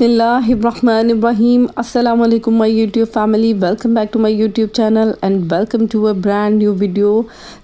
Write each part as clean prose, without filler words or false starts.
Bismillahirrahmanirrahim. Assalamu alaikum my YouTube family. Welcome back to my YouTube channel and welcome to a brand new video.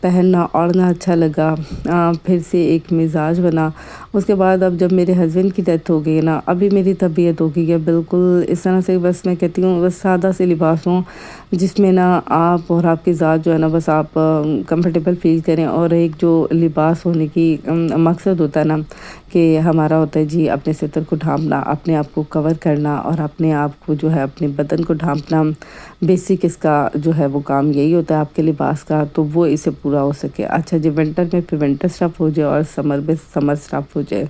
پہننا اوڑھنا اچھا لگا، پھر سے ایک مزاج بنا۔ اس کے بعد اب جب میرے ہسبینڈ کی ڈیتھ ہو گئی نا، ابھی میری طبیعت ہو گئی ہے بالکل اس طرح سے، بس میں کہتی ہوں بس سادہ سے لباس ہوں جس میں نا آپ اور آپ کی ذات جو ہے نا بس آپ کمفرٹیبل فیل کریں، اور ایک جو لباس ہونے کی مقصد ہوتا ہے نا کہ ہمارا ہوتا ہے جی اپنے ستر کو ڈھانپنا، اپنے آپ کو کور کرنا اور اپنے آپ کو جو ہے اپنے بدن کو ڈھانپنا، بیسک اس کا جو ہے وہ کام یہی ہوتا ہے آپ کے لباس کا، تو وہ اسے پورا ہو سکے۔ اچھا جی ونٹر میں پھر ونٹر اسٹف ہو جائے اور سمر میں سمر اسٹف ہو جائے،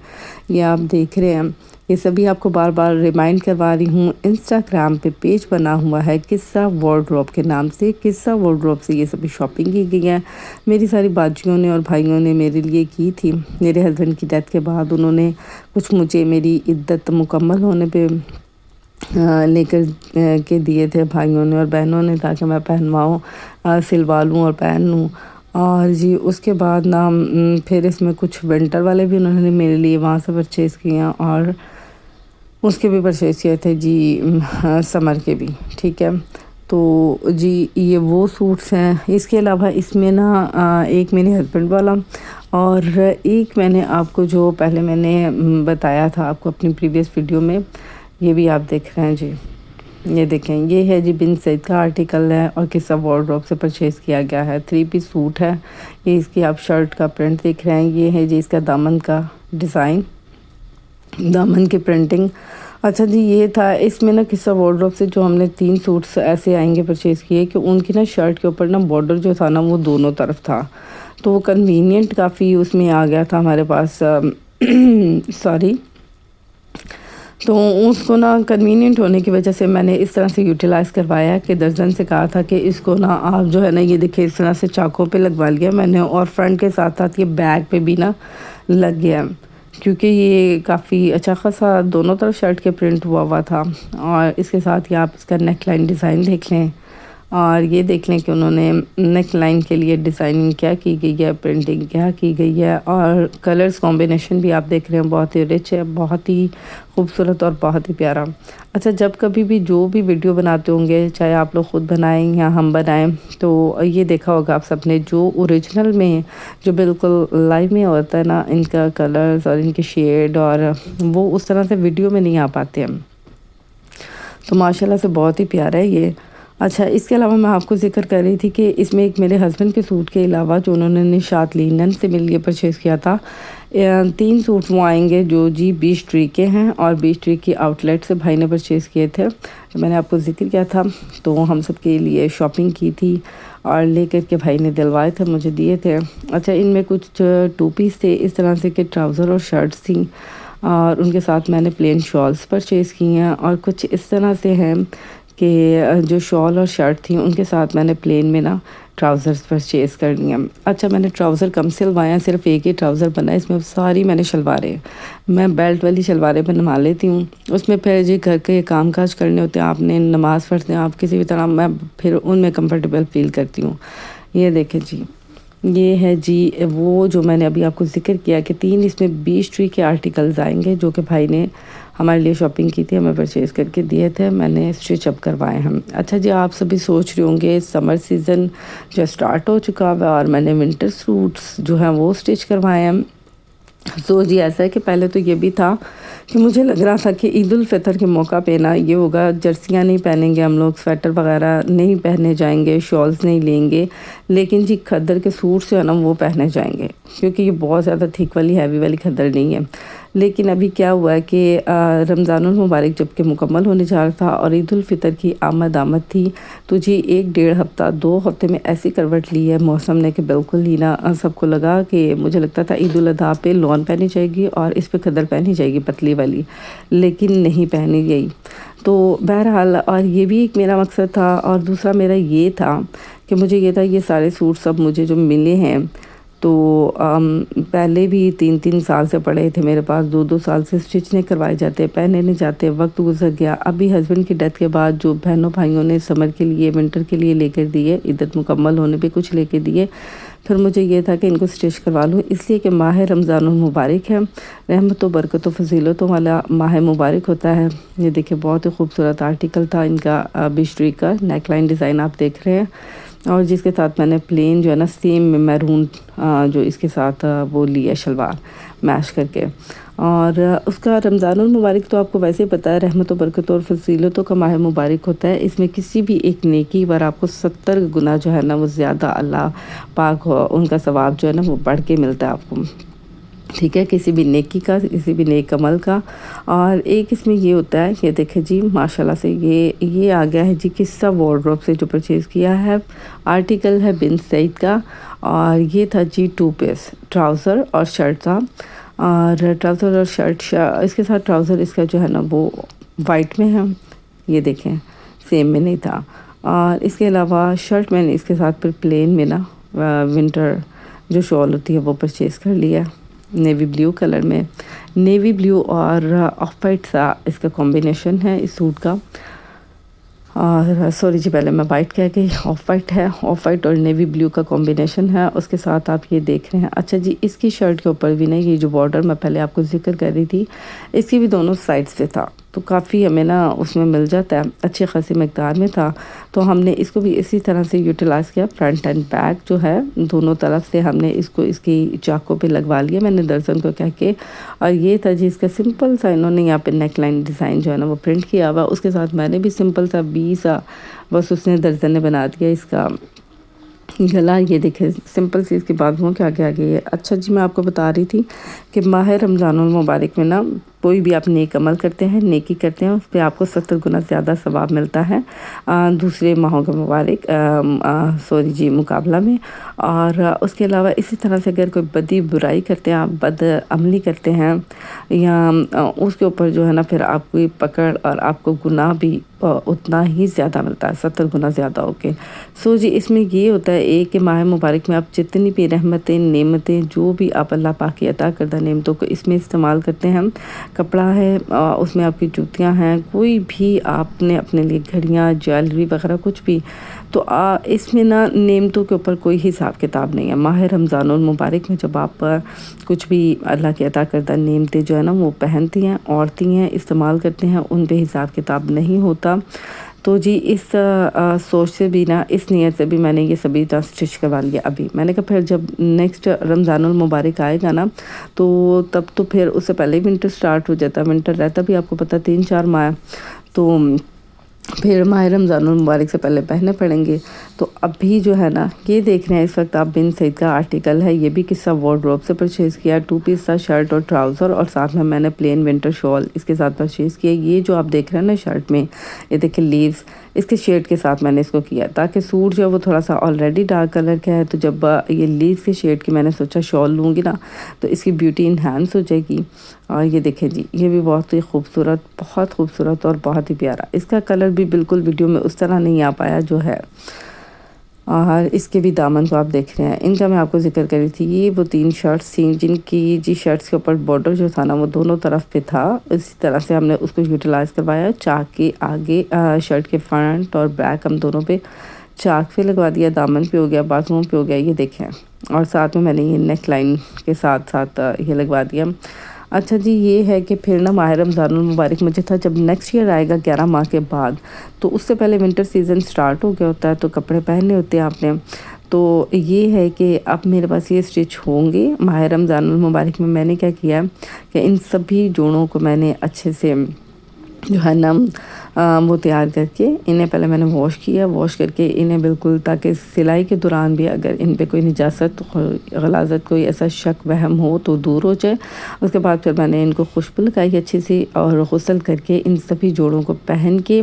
یہ آپ دیکھ رہے ہیں۔ یہ سبھی آپ کو بار بار ریمائنڈ کروا رہی ہوں۔ انسٹاگرام پہ پیج بنا ہوا ہے قصہ وارڈروب کے نام سے، قصہ وارڈروب سے یہ سبھی شاپنگ کی گئی ہے۔ میری ساری باجیوں نے اور بھائیوں نے میرے لیے کی تھی، میرے ہسبینڈ کی ڈیتھ کے بعد انہوں نے کچھ مجھے میری عدت مکمل ہونے پہ لے کر کے دیے تھے بھائیوں نے اور بہنوں نے، تاکہ میں پہنواؤں، سلوا لوں اور پہن لوں۔ اور جی اس کے بعد نا پھر اس میں کچھ ونٹر والے بھی انہوں نے میرے لیے وہاں سے پرچیز کیے ہیں، اور اس کے بھی پرچیز کیے تھے جی سمر کے بھی، ٹھیک ہے۔ تو جی یہ وہ سوٹس ہیں۔ اس کے علاوہ اس میں نا ایک میرے ہسبینڈ والا، اور ایک میں نے آپ کو جو پہلے میں نے بتایا تھا آپ کو اپنی پریویس ویڈیو میں، یہ بھی آپ دیکھ رہے ہیں جی، یہ دیکھیں، یہ ہے جی بن سعید کا آرٹیکل ہے اور قصہ وارڈروب سے پرچیز کیا گیا ہے، 3 پیس سوٹ ہے۔ یہ اس کی آپ شرٹ کا پرنٹ دیکھ رہے ہیں، یہ ہے جی اس کا دامن کا ڈیزائن، دامن کی پرنٹنگ۔ اچھا جی یہ تھا اس میں نا قصہ وارڈروب سے جو ہم نے 3 سوٹس ایسے آئیں گے پرچیز کیے کہ ان کی نا شرٹ کے اوپر نا بارڈر جو تھا نا وہ دونوں طرف تھا، تو وہ کنوینئنٹ کافی اس میں آ گیا تھا ہمارے پاس سوری، تو اس کو نا کنوینئنٹ ہونے کی وجہ سے میں نے اس طرح سے یوٹیلائز کروایا کہ درزن سے کہا تھا کہ اس کو نا آپ جو ہے نا یہ دیکھیں اس طرح سے چاقوں پہ لگوا لیا میں نے، اور فرنٹ کے ساتھ ساتھ یہ بیک پہ بھی نا لگ گیا، کیونکہ یہ کافی اچھا خاصا دونوں طرف شرٹ کے پرنٹ ہوا تھا۔ اور اس کے ساتھ ہی آپ اس کا نیک لائن ڈیزائن دیکھ لیں، اور یہ دیکھ لیں کہ انہوں نے نیک لائن کے لیے ڈیزائننگ کیا کی گئی ہے، پرنٹنگ کیا کی گئی ہے، اور کلرز کمبینیشن بھی آپ دیکھ رہے ہیں بہت ہی رچ ہے، بہت ہی خوبصورت اور بہت ہی پیارا۔ اچھا جب کبھی بھی جو بھی ویڈیو بناتے ہوں گے، چاہے آپ لوگ خود بنائیں یا ہم بنائیں، تو یہ دیکھا ہوگا آپ سب نے جو اوریجنل میں جو بالکل لائیو میں ہوتا ہے نا ان کا کلرز اور ان کے شیڈ، اور وہ اس طرح سے ویڈیو میں نہیں آ پاتے ہیں، تو ماشاءاللہ سے بہت ہی پیارا ہے یہ۔ اچھا اس کے علاوہ میں آپ کو ذکر کر رہی تھی کہ اس میں ایک میرے ہسبینڈ کے سوٹ کے علاوہ جو انہوں نے نشاط لینن سے مل کے پرچیز کیا تھا، 3 سوٹ وہ آئیں گے جو جی بیچ ٹری کے ہیں، اور بیچ ٹری کی آؤٹ لیٹ سے بھائی نے پرچیز کیے تھے، میں نے آپ کو ذکر کیا تھا، تو ہم سب کے لیے شاپنگ کی تھی اور لے کر کے بھائی نے دلوائے تھے، مجھے دیے تھے۔ اچھا ان میں کچھ 2 پیس تھے اس طرح سے کہ ٹراؤزر اور شرٹس تھیں، اور ان کے ساتھ میں نے پلین شالز پرچیز کی ہیں، اور کچھ اس طرح سے ہیں کہ جو شال اور شرٹ تھیں ان کے ساتھ میں نے پلین میں نا ٹراؤزرز پرچیز کر لیا۔ اچھا میں نے ٹراؤزر کم سلوائے ہیں، صرف ایک ہی ٹراؤزر بنا ہے، اس میں ساری میں نے شلواریں، میں بیلٹ والی شلواریں بنوا لیتی ہوں، اس میں پھر جی گھر کے کام کاج کرنے ہوتے ہیں، آپ نے نماز پڑھتے ہیں آپ کسی بھی طرح، میں پھر ان میں کمفرٹیبل فیل کرتی ہوں۔ یہ دیکھیں جی یہ ہے جی وہ جو میں نے ابھی آپ کو ذکر کیا کہ 3 اس میں بیچ ٹری کے آرٹیکلز آئیں گے جو کہ بھائی نے ہمارے لیے شاپنگ کی تھی، ہمیں پرچیز کر کے دیے تھے، میں نے اسٹچ اپ کروائے ہیں۔ اچھا جی آپ سبھی سوچ رہے ہوں گے سمر سیزن جو سٹارٹ ہو چکا ہے اور میں نے ونٹر سوٹس جو ہیں وہ اسٹچ کروائے ہیں۔ تو جی ایسا ہے کہ پہلے تو یہ بھی تھا کہ مجھے لگ رہا تھا کہ عید الفطر کے موقع پہ نا یہ ہوگا، جرسیاں نہیں پہنیں گے ہم لوگ، سویٹر وغیرہ نہیں پہنے جائیں گے، شالز نہیں لیں گے، لیکن جی کھدر کے سوٹ جو ہے نا وہ پہنے جائیں گے، کیونکہ یہ بہت زیادہ تھک والی ہیوی والی کھدر نہیں ہے۔ لیکن ابھی کیا ہوا ہے کہ رمضان المبارک جب کہ مکمل ہونے جا رہا تھا اور عید الفطر کی آمد تھی، تو جی 1-1.5 ہفتہ 2 ہفتے میں ایسی کروٹ لی ہے موسم نے کہ بالکل ہی نا سب کو لگا کہ مجھے لگتا تھا عید الاضحیٰ پہ لون پہنی جائے گی اور اس پہ کھدر پہنی جائے گی پتلی والی، لیکن نہیں پہنی گئی۔ تو بہرحال اور یہ بھی ایک میرا مقصد تھا، اور دوسرا میرا یہ تھا کہ مجھے یہ تھا یہ سارے سوٹ سب مجھے جو ملے ہیں تو پہلے بھی 3 سال سے پڑے تھے میرے پاس، 2 سال سے اسٹچ نہیں کروائے جاتے، پہنے نہیں جاتے، وقت گزر گیا۔ ابھی ہسبینڈ کی ڈیتھ کے بعد جو بہنوں بھائیوں نے سمر کے لیے ونٹر کے لیے لے کر دیے، عدت مکمل ہونے پہ کچھ لے کے دیے، پھر مجھے یہ تھا کہ ان کو اسٹچ کروا لوں، اس لیے کہ ماہ رمضان المبارک ہے، رحمت و برکت و فضیلتوں والا ماہ مبارک ہوتا ہے۔ یہ دیکھیں بہت ہی خوبصورت آرٹیکل تھا ان کا، بشری کا نیک لائن ڈیزائن آپ دیکھ رہے ہیں، اور جس کے ساتھ میں نے پلین جو ہے نا سیم میرون جو اس کے ساتھ وہ لیا شلوار میش کر کے. اور اس کا رمضان المبارک تو آپ کو ویسے ہی پتہ ہے رحمت و برکت اور فضیلتوں کا ماہ مبارک ہوتا ہے. اس میں کسی بھی ایک نیکی پر آپ کو 70 گنا جو ہے نا وہ زیادہ اللہ پاک ہو ان کا ثواب جو ہے نا وہ بڑھ کے ملتا ہے آپ کو. ٹھیک ہے، کسی بھی نیکی کا، کسی بھی نیک عمل کا. اور ایک اس میں یہ ہوتا ہے کہ دیکھیں جی ماشاءاللہ سے یہ آ گیا ہے جی قصہ وارڈروب سے جو پرچیز کیا ہے. آرٹیکل ہے بن سعید کا، اور یہ تھا جی 2 پیس ٹراؤزر اور شرٹ تھا. اور ٹراؤزر اور شرٹ اس کے ساتھ ٹراؤزر اس کا جو ہے نا وہ وائٹ میں ہے، یہ دیکھیں سیم میں نہیں تھا. اور اس کے علاوہ شرٹ میں نے اس کے ساتھ پھر پلین میں نا ونٹر جو شال ہوتی ہے وہ پرچیز کر لیا نیوی بلیو کلر میں. نیوی بلیو اور آف وائٹ سا اس کا کمبینیشن ہے اس سوٹ کا. اور سوری جی پہلے میں وائٹ کہہ گئی، آف وائٹ ہے، آف وائٹ اور نیوی بلیو کا کمبینیشن ہے. اس کے ساتھ آپ یہ دیکھ رہے ہیں. اچھا جی اس کی شرٹ کے اوپر بھی نا یہ جو بارڈر میں پہلے آپ کو ذکر کر رہی تھی اس کی بھی دونوں سائڈ سے تھا، تو کافی ہمیں نا اس میں مل جاتا ہے، اچھی خاصی مقدار میں تھا. تو ہم نے اس کو بھی اسی طرح سے یوٹیلائز کیا. فرنٹ اینڈ بیک جو ہے دونوں طرف سے ہم نے اس کو اس کی چاقوں پہ لگوا لیا میں نے درزن کو کہہ کے. اور یہ تھا جی اس کا سمپل سا انہوں نے یہاں پہ نیک لائن ڈیزائن جو ہے نا وہ پرنٹ کیا ہوا. اس کے ساتھ میں نے بھی سمپل سا سا بس اس نے درزن نے بنا دیا اس کا گلا. یہ دیکھیں سمپل سی اس کی بازوؤں کے آگے آگے ہے. اچھا جی میں آپ کو بتا رہی تھی کہ ماہ رمضان المبارک میں نا کوئی بھی آپ نیک عمل کرتے ہیں، نیکی کرتے ہیں، اس پہ آپ کو 70 گنا زیادہ ثواب ملتا ہے دوسرے ماہوں کے مبارک مقابلہ میں. اور اس کے علاوہ اسی طرح سے اگر کوئی بدی برائی کرتے ہیں، آپ بد عملی کرتے ہیں، یا اس کے اوپر جو ہے نا پھر آپ کو پکڑ اور آپ کو گناہ بھی اتنا ہی زیادہ ملتا ہے، 70 گنا زیادہ ہو کے. جی اس میں یہ ہوتا ہے ایک کہ ماہ مبارک میں آپ جتنی بھی رحمتیں، نعمتیں، جو بھی آپ اللہ پاک کی عطا کردہ نعمتوں کو اس میں استعمال کرتے ہیں. کپڑا ہے، اس میں آپ کی جوتیاں ہیں، کوئی بھی آپ نے اپنے لیے گھڑیاں، جیولری وغیرہ کچھ بھی، تو اس میں نا نعمتوں کے اوپر کوئی حساب کتاب نہیں ہے. ماہ رمضان المبارک میں جب آپ کچھ بھی اللہ کی عطا کردہ نعمتیں جو ہے نا وہ پہنتی ہیں، اوڑھتی ہیں، استعمال کرتے ہیں، ان پہ حساب کتاب نہیں ہوتا. تو جی اس سوچ سے بھی نا، اس نیت سے بھی میں نے یہ سبھی اسٹچ کروا لیا. ابھی میں نے کہا پھر جب نیکسٹ رمضان المبارک آئے گا نا تو تب تو پھر اس سے پہلے ونٹر سٹارٹ ہو جاتا ہے. ونٹر رہتا بھی آپ کو پتہ 3-4 ماہ، تو پھر ماہ رمضان المبارک سے پہلے پہنے پڑیں گے. تو ابھی جو ہے نا یہ دیکھ رہے ہیں اس وقت آپ بن سعید کا آرٹیکل ہے، یہ بھی قصہ وارڈروب سے پرچیز کیا. 2 پیس تھا شرٹ اور ٹراؤزر، اور ساتھ میں نے پلین ونٹر شال اس کے ساتھ پرچیز کیا. یہ جو آپ دیکھ رہے ہیں نا شرٹ میں، یہ دیکھیں لیوز اس کے شیڈ کے ساتھ میں نے اس کو کیا تاکہ سوٹ جو ہے وہ تھوڑا سا آلریڈی ڈارک کلر کا ہے. تو جب یہ لیوز کے شیڈ کی میں نے سوچا شال لوں گی نا تو اس کی بیوٹی انہینس ہو جائے گی. اور یہ دیکھیں جی یہ بھی بہت ہی خوبصورت، بہت خوبصورت اور بہت ہی پیارا. اس کا کلر بھی بالکل ویڈیو میں اس طرح نہیں آ پایا جو ہے. اور اس کے بھی دامن کو آپ دیکھ رہے ہیں. ان کا میں آپ کو ذکر کر رہی تھی، یہ وہ 3 شرٹس تھیں جن کی جی شرٹس کے اوپر بارڈر جو تھا نا وہ دونوں طرف پہ تھا. اسی طرح سے ہم نے اس کو یوٹیلائز کروایا. چاک کے آگے شرٹ کے فرنٹ اور بیک ہم دونوں پہ چاک پہ لگوا دیا، دامن پہ ہو گیا، بازوؤں پہ ہو گیا، یہ دیکھیں. اور ساتھ میں نے یہ نیک لائن کے ساتھ یہ لگوا دیا. اچھا جی یہ ہے کہ پھر نا ماہ رمضان المبارک مجھے تھا جب نیکسٹ ایئر آئے گا 11 ماہ کے بعد، تو اس سے پہلے ونٹر سیزن سٹارٹ ہو گیا ہوتا ہے، تو کپڑے پہننے ہوتے ہیں آپ نے. تو یہ ہے کہ اب میرے پاس یہ اسٹچ ہوں گے ماہ رمضان المبارک میں. میں نے کیا کیا کہ ان سبھی جوڑوں کو میں نے اچھے سے جو ہے نا وہ تیار کر کے انہیں پہلے میں نے واش کیا. واش کر کے انہیں بالکل تاکہ سلائی کے دوران بھی اگر ان پہ کوئی نجاست، غلاظت، کوئی ایسا شک وہم ہو تو دور ہو جائے. اس کے بعد پھر میں نے ان کو خوشبو لگائی اچھی سی اور غسل کر کے ان سبھی جوڑوں کو پہن کے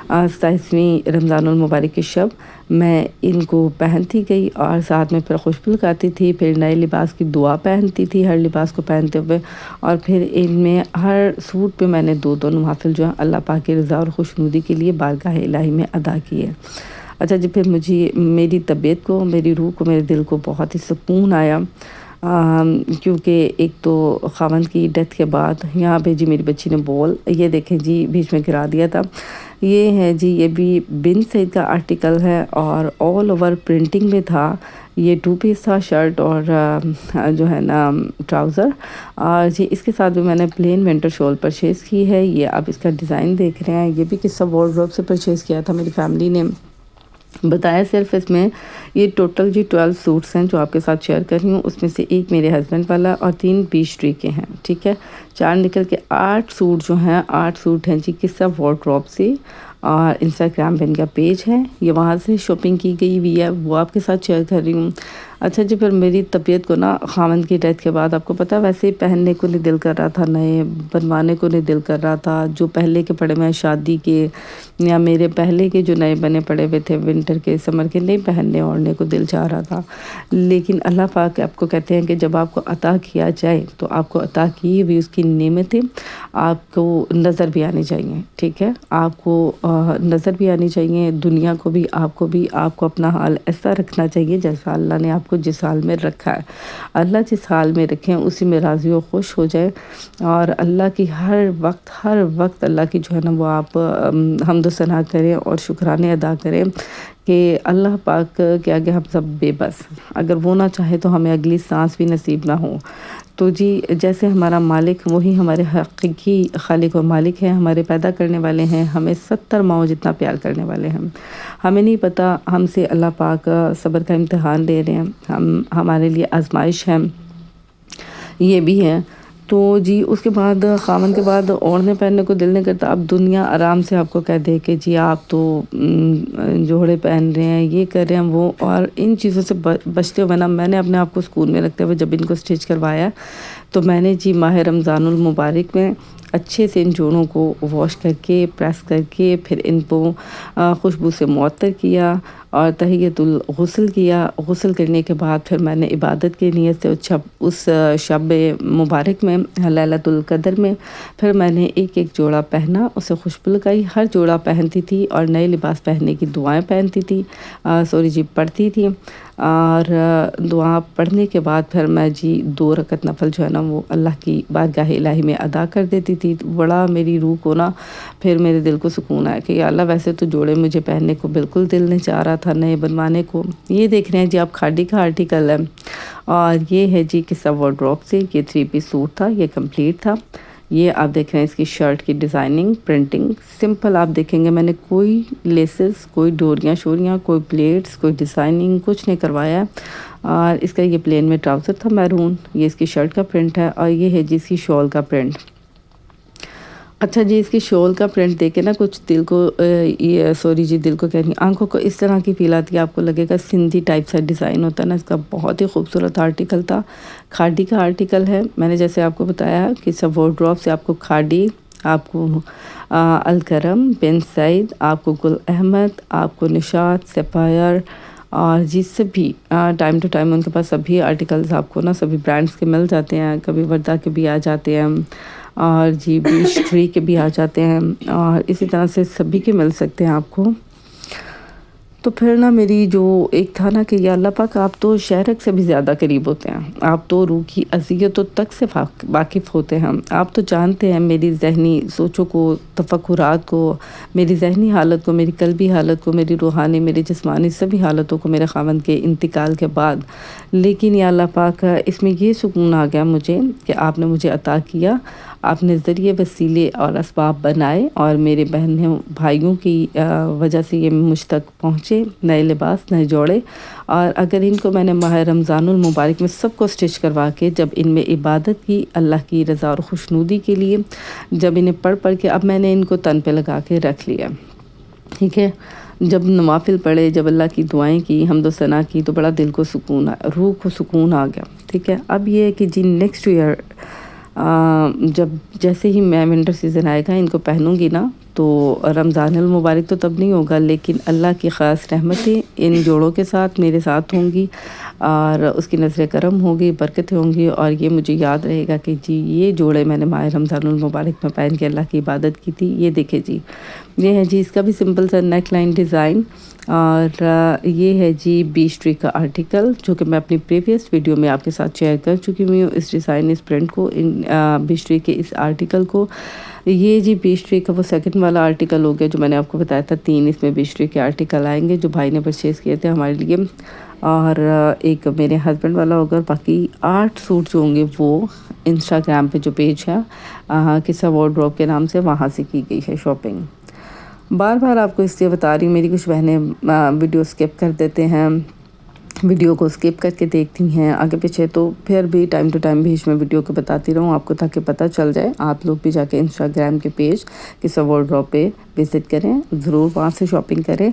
27ویں رمضان المبارک کی شب میں ان کو پہنتی گئی. اور ساتھ میں پھر خوشبو لگاتی تھی، پھر نئے لباس کی دعا پہنتی تھی ہر لباس کو پہنتے ہوئے. اور پھر ان میں ہر سوٹ پہ میں نے 2 نوافل جو ہیں اللہ پاک کی رضا اور خوشنودی کے لیے بارگاہ الہی میں ادا کیے. اچھا جی پھر مجھے میری طبیعت کو، میری روح کو، میرے دل کو بہت ہی سکون آیا، کیونکہ ایک تو خاوند کی ڈیتھ کے بعد یہاں پہ جی میری بچی نے بول یہ دیکھیں جی بیچ میں گرا دیا تھا. یہ ہے جی یہ بھی بن سعید کا آرٹیکل ہے اور آل اوور پرنٹنگ میں تھا. یہ 2 پیس تھا شرٹ اور جو ہے نا ٹراؤزر. اور جی اس کے ساتھ بھی میں نے پلین ونٹر شال پرچیز کی ہے. یہ آپ اس کا ڈیزائن دیکھ رہے ہیں، یہ بھی قصہ وارڈروب سے پرچیز کیا تھا میری فیملی نے. بتایا صرف اس میں یہ ٹوٹل جی 12 سوٹس ہیں جو آپ کے ساتھ شیئر کر رہی ہوں، اس میں سے ایک میرے ہسبینڈ والا اور 3 پیچ ٹری کے ہیں، ٹھیک ہے۔ 4 نکل کے 8 سوٹ جو ہیں، 8 سوٹ ہیں جی قصہ وارڈروب سے، اور انسٹاگرام پہ ان کا پیج ہے، یہ وہاں سے شاپنگ کی گئی ہوئی ہے، وہ آپ کے ساتھ شیئر کر رہی ہوں۔ اچھا جی، پھر میری طبیعت کو نا خاوند کی ڈیتھ کے بعد آپ کو پتہ ویسے ہی پہننے کو نہیں دل کر رہا تھا، نئے بنوانے کو نہیں دل کر رہا تھا، جو پہلے کے پڑے ہوئے شادی کے یا میرے پہلے کے جو نئے بنے پڑے ہوئے تھے ونٹر کے سمر کے نہیں پہننے اوڑھنے کو دل چاہ رہا تھا۔ لیکن اللہ پاک آپ کو کہتے ہیں کہ جب آپ کو عطا کیا جائے تو آپ کو عطا کی ہوئی اس کی نعمتیں آپ کو نظر بھی آنی چاہیے، ٹھیک ہے، آپ کو نظر بھی آنی چاہیے، دنیا کو بھی آپ کو اپنا حال ایسا رکھنا چاہیے جیسا اللہ نے آپ کو جس حال میں رکھا ہے۔ اللہ جس حال میں رکھیں اسی میں راضی و خوش ہو جائے، اور اللہ کی ہر وقت اللہ کی جو ہے نا وہ آپ حمد و ثنا کریں اور شکرانے ادا کریں کہ اللہ پاک کے آگے ہم سب بے بس، اگر وہ نہ چاہے تو ہمیں اگلی سانس بھی نصیب نہ ہو۔ تو جی جیسے ہمارا مالک وہی ہمارے حقیقی خالق و مالک ہیں، ہمارے پیدا کرنے والے ہیں، ہمیں 70 ماؤں جتنا پیار کرنے والے ہیں، ہمیں نہیں پتہ ہم سے اللہ پاک صبر کا امتحان لے رہے ہیں، ہمارے لیے آزمائش ہے، یہ بھی ہے۔ تو جی اس کے بعد خاوند کے بعد اوڑھنے پہننے کو دل نہیں کرتا، اب دنیا آرام سے آپ کو کہہ دے کہ جی آپ تو جوڑے پہن رہے ہیں، یہ کر رہے ہیں وہ، اور ان چیزوں سے بچتے ہوئے نا میں نے اپنے آپ کو سکون میں رکھتے ہوئے جب ان کو سٹچ کروایا تو میں نے جی ماہ رمضان المبارک میں اچھے سے ان جوڑوں کو واش کر کے پریس کر کے پھر ان کو خوشبو سے معطر کیا اور تحیۃ الغسل کیا۔ غسل کرنے کے بعد پھر میں نے عبادت کی نیت سے اس شب مبارک میں لیلۃ القدر میں پھر میں نے ایک جوڑا پہنا، اسے خوشبو لگائی، ہر جوڑا پہنتی تھی اور نئے لباس پہننے کی دعائیں پہنتی تھی، پڑھتی تھی، اور دعا پڑھنے کے بعد پھر میں جی 2 رکعت نفل جو ہے نا وہ اللہ کی بارگاہ الہی میں ادا کر دیتی تھی۔ بڑا میری روح کو نا پھر میرے دل کو سکون آیا کہ یا اللہ ویسے تو جوڑے مجھے پہننے کو بالکل دل نہیں چاہ رہا تھا نئے بنوانے کو۔ یہ دیکھ رہے ہیں جی آپ کھاڈی کا آرٹیکل ہے، اور یہ ہے جی قصہ وارڈروب سے، یہ 3 پیس سوٹ تھا، یہ کمپلیٹ تھا۔ یہ آپ دیکھ رہے ہیں اس کی شرٹ کی ڈیزائننگ پرنٹنگ سمپل آپ دیکھیں گے، میں نے کوئی لیسز، کوئی ڈوریاں شوریاں، کوئی پلیٹس، کوئی ڈیزائننگ کچھ نہیں کروایا، اور اس کا یہ پلین میں ٹراؤزر تھا میرون، یہ اس کی شرٹ کا پرنٹ ہے، اور یہ ہے جی اس کی شال کا پرنٹ۔ اچھا جی اس کی شال کا پرنٹ دیکھے نا کچھ دل کو دل کو کہہ رہی آنکھوں کو اس طرح کی فیل آتی ہے، آپ کو لگے گا سندھی ٹائپ سا ڈیزائن ہوتا ہے نا، اس کا بہت ہی خوبصورت آرٹیکل تھا، کھاڈی کا آرٹیکل ہے۔ میں نے جیسے آپ کو بتایا کہ سب وارڈروب سے آپ کو کھاڈی، آپ کو الکرم بن سعید، آپ کو گل احمد، آپ کو نشاط سپائر، اور جی سبھی ٹائم ٹو ٹائم ان کے پاس سبھی آرٹیکلز آپ کو نا سبھی برانڈس کے مل جاتے ہیں، کبھی وردہ کے بھی آ جاتے ہیں، اور جی بیچ ٹری کے بھی آ جاتے ہیں، اور اسی طرح سے سبھی کے مل سکتے ہیں آپ کو۔ تو پھر نا میری جو ایک تھا نا کہ یا اللہ پاک آپ تو شہرک سے بھی زیادہ قریب ہوتے ہیں، آپ تو روح کی اذیتوں تک سے واقف ہوتے ہیں، آپ تو جانتے ہیں میری ذہنی سوچوں کو، تفکرات کو، میری ذہنی حالت کو، میری قلبی حالت کو، میری روحانی، میری جسمانی سبھی حالتوں کو میرے خاوند کے انتقال کے بعد۔ لیکن یا اللہ پاک اس میں یہ سکون آ گیا مجھے کہ آپ نے مجھے عطا کیا، آپ نے ذریعے وسیلے اور اسباب بنائے، اور میرے بہنوں بھائیوں کی وجہ سے یہ مجھ تک پہنچے، نئے لباس، نئے جوڑے، اور اگر ان کو میں نے ماہ رمضان المبارک میں سب کو سٹچ کروا کے جب ان میں عبادت کی اللہ کی رضا اور خوشنودی کے لیے، جب انہیں پڑھ کے اب میں نے ان کو تن پہ لگا کے رکھ لیا، ٹھیک ہے، جب نوافل پڑھے، جب اللہ کی دعائیں کی، حمد و ثنا کی، تو بڑا دل کو سکون روح کو سکون آ گیا، ٹھیک ہے۔ اب یہ ہے کہ جی نیکسٹ ایئر جب جیسے ہی میں ونٹر سیزن آئے گا ان کو پہنوں گی نا تو رمضان المبارک تو تب نہیں ہوگا، لیکن اللہ کی خاص رحمتیں ان جوڑوں کے ساتھ میرے ساتھ ہوں گی، اور اس کی نظر کرم ہوگی، برکتیں ہوں گی، اور یہ مجھے یاد رہے گا کہ جی یہ جوڑے میں نے ماہ رمضان المبارک میں پہن کے اللہ کی عبادت کی تھی۔ یہ دیکھیں جی، یہ ہے جی اس کا بھی سمپل سا نیک لائن ڈیزائن، اور یہ ہے جی بیچ ٹری کا آرٹیکل جو کہ میں اپنی پریویس ویڈیو میں آپ کے ساتھ شیئر کر چکی ہوئی ہوں، اس ڈیزائن، اس پرنٹ کو، بیچ ٹری کے اس آرٹیکل کو۔ یہ جی بیچ ٹری کا وہ سیکنڈ والا آرٹیکل ہو گیا جو میں نے آپ کو بتایا تھا، 3 اس میں بیچ ٹری کے آرٹیکل آئیں گے جو بھائی نے پرچیز کیے تھے ہمارے لیے، اور ایک میرے ہسبینڈ والا ہوگا، باقی 8 سوٹ جو ہوں گے وہ انسٹاگرام پہ جو پیج ہے قصہ وارڈروب کے نام سے، وہاں سے کی گئی ہے شاپنگ۔ بار بار آپ کو اس لیے بتا رہی ہوں، میری کچھ بہنیں ویڈیو اسکپ کر دیتے ہیں، ویڈیو کو اسکپ کر کے دیکھتی ہیں آگے پیچھے، تو پھر بھی ٹائم ٹو ٹائم بیچ میں ویڈیو کو بتاتی رہوں آپ کو، تاکہ پتہ چل جائے۔ آپ لوگ بھی جا کے انسٹاگرام کے پیج کسا وارڈروب پہ وزٹ کریں، ضرور وہاں سے شاپنگ کریں۔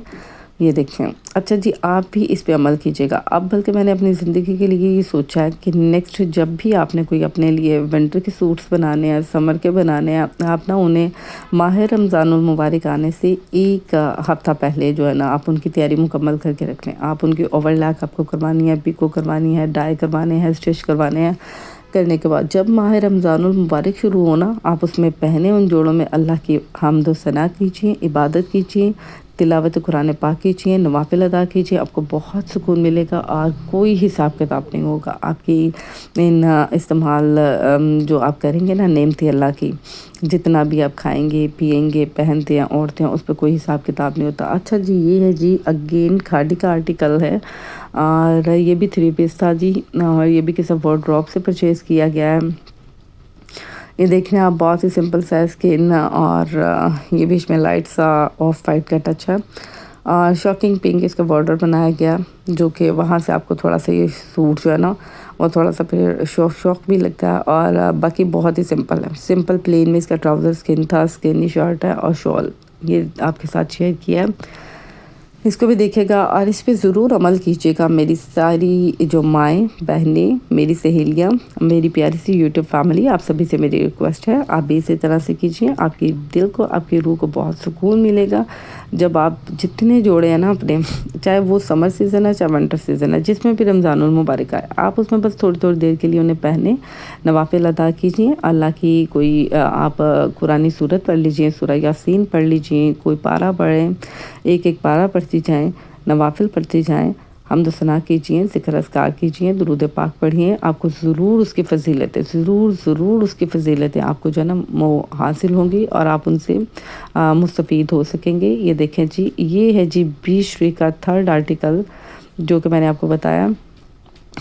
یہ دیکھیں، اچھا جی، آپ بھی اس پہ عمل کیجیے گا۔ اب بلکہ میں نے اپنی زندگی کے لیے یہ سوچا ہے کہ نیکسٹ جب بھی آپ نے کوئی اپنے لیے ونٹر کے سوٹس بنانے ہیں، سمر کے بنانے ہیں، آپ نا انہیں ماہ رمضان المبارک آنے سے ایک ہفتہ پہلے جو ہے نا آپ ان کی تیاری مکمل کر کے رکھ لیں۔ آپ ان کی اوور لاک آپ کو کروانی ہے، پیکو کروانی ہے، ڈائی کروانے ہیں، اسٹچ کروانے ہیں۔ کرنے کے بعد جب ماہ رمضان المبارک شروع ہونا، آپ اس میں پہنے ان جوڑوں میں اللہ کی حمد و ثنا کیجیے، عبادت کیجیے، تلاوت قرآن پاک کیجیے، نوافل ادا کیجیے۔ آپ کو بہت سکون ملے گا اور کوئی حساب کتاب نہیں ہوگا آپ کی ان استعمال جو آپ کریں گے نا نعمت اللہ کی، جتنا بھی آپ کھائیں گے، پیئیں گے، پہنتے ہیں، اوڑھتے ہیں، اس پہ کوئی حساب کتاب نہیں ہوتا۔ اچھا جی، یہ ہے جی اگین کھاڑی کا آرٹیکل ہے، اور یہ بھی 3 پیس تھا جی، اور یہ بھی کسی وارڈروب سے پرچیز کیا گیا ہے۔ یہ دیکھیں آپ، بہت ہی سمپل سا اسکن، اور یہ بھی اس میں لائٹ سا آف وائٹ کا ٹچ ہے، اور شاکنگ پنک اس کا بارڈر بنایا گیا، جو کہ وہاں سے آپ کو تھوڑا سا یہ سوٹ جو ہے نا وہ تھوڑا سا پھر شوق بھی لگتا ہے، اور باقی بہت ہی سمپل ہے، سمپل پلین میں اس کا ٹراؤزر اسکن تھا، اسکنی شرٹ ہے اور شال، یہ آپ کے ساتھ شیئر کیا ہے۔ اس کو بھی دیکھے گا اور اس پہ ضرور عمل کیجیے گا، میری ساری جو مائیں بہنیں، میری سہیلیاں، میری پیاری سی یوٹیوب فیملی، آپ سبھی سے میری ریکویسٹ ہے آپ بھی اسی طرح سے کیجیے۔ آپ کی دل کو، آپ کی روح کو بہت سکون ملے گا جب آپ جتنے جوڑے ہیں نا اپنے، چاہے وہ سمر سیزن ہے چاہے ونٹر سیزن ہے، جس میں بھی رمضان المبارک آئے، آپ اس میں بس تھوڑی تھوڑی دیر کے لیے انہیں پہنے، نوافل ادا کیجیے، اللہ کی کوئی آپ قرآنی سورت پڑھ لیجیے، سورہ یاسین پڑھ لیجیے، کوئی پارہ پڑھیں، ایک ایک پارہ پڑھتی جائیں، نوافل پڑھتی جائیں، حمد و ثنا کیجیے، ذکر اذکار کیجیے، درود پاک پڑھیے۔ آپ کو ضرور اس کی فضیلتیں، ضرور اس کی فضیلتیں آپ کو جو ہے نا وہ حاصل ہوں گی، اور آپ ان سے مستفید ہو سکیں گے۔ یہ دیکھیں جی، یہ ہے جی 20 شری کا 3rd آرٹیکل، جو کہ میں نے آپ کو بتایا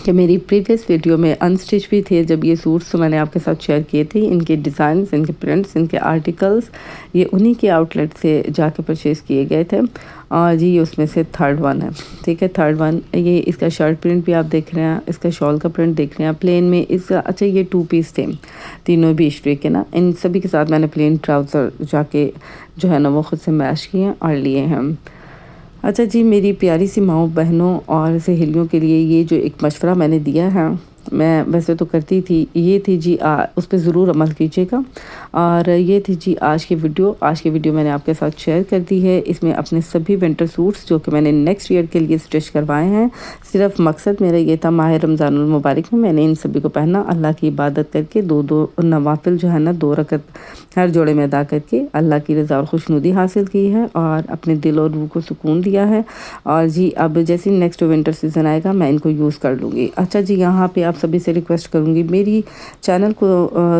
کہ میری پریویس ویڈیو میں انسٹچ بھی تھے، جب یہ سوٹس میں نے آپ کے ساتھ شیئر کیے تھے، ان کے ڈیزائنز، ان کے پرنٹس، ان کے آرٹیکلز، یہ انہی کے آؤٹ لیٹ سے جا کے پرچیز کیے گئے تھے، اور جی یہ اس میں سے 3rd ون ہے، ٹھیک ہے، 3rd ون۔ یہ اس کا شرٹ پرنٹ بھی آپ دیکھ رہے ہیں، اس کا شال کا پرنٹ دیکھ رہے ہیں پلین میں، اس کا اچھا یہ 2 پیس تھے، تینوں بھی اسٹری کے نا، ان سبھی کے ساتھ میں نے پلین ٹراؤزر جا کے جو ہے نا وہ خود سے میش کیے اور لیے ہیں۔ اچھا جی، میری پیاری سی ماؤں بہنوں اور سہیلیوں کے لیے یہ جو ایک مشورہ میں نے دیا ہے، میں ویسے تو کرتی تھی، یہ تھی جی اس پہ ضرور عمل کیجیے گا، اور یہ تھی جی آج کی ویڈیو میں نے آپ کے ساتھ شیئر کر دی ہے۔ اس میں اپنے سبھی ونٹر سوٹس جو کہ میں نے نیکسٹ ایئر کے لیے اسٹچ کروائے ہیں، صرف مقصد میرا یہ تھا ماہ رمضان المبارک میں نے ان سبھی کو پہنا، اللہ کی عبادت کر کے 2 نوافل جو ہے نا 2 رکعت ہر جوڑے میں ادا کر کے اللہ کی رضا اور خوشنودی حاصل کی ہے، اور اپنے دل اور روح کو سکون دیا ہے۔ اور جی اب جیسے نیکسٹ ونٹر سیزن آئے گا میں ان کو یوز کر لوں گی۔ اچھا جی، یہاں پہ آپ سبھی سے ریکویسٹ کروں گی، میری چینل کو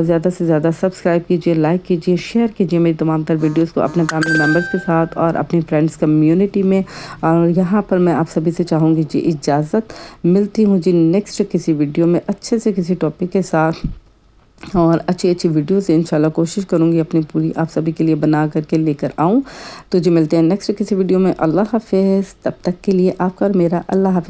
زیادہ سے زیادہ سبسکرائب کیجیے، لائک کیجیے، شیئر کیجیے میری تمام تر ویڈیوز کو اپنے فیملی ممبرز کے ساتھ اور اپنی فرینڈز کمیونٹی میں۔ اور یہاں پر میں آپ سبھی سے چاہوں گی جی اجازت، ملتی ہوں جی نیکسٹ کسی ویڈیو میں اچھے سے کسی ٹاپک کے ساتھ، اور اچھی ویڈیوز انشاءاللہ کوشش کروں گی اپنی پوری آپ سبھی کے لیے بنا کر کے لے کر آؤں۔ تو جی ملتے ہیں نیکسٹ کسی ویڈیو میں، اللہ حافظ، تب تک کے لیے آپ کا اور میرا اللہ حافظ۔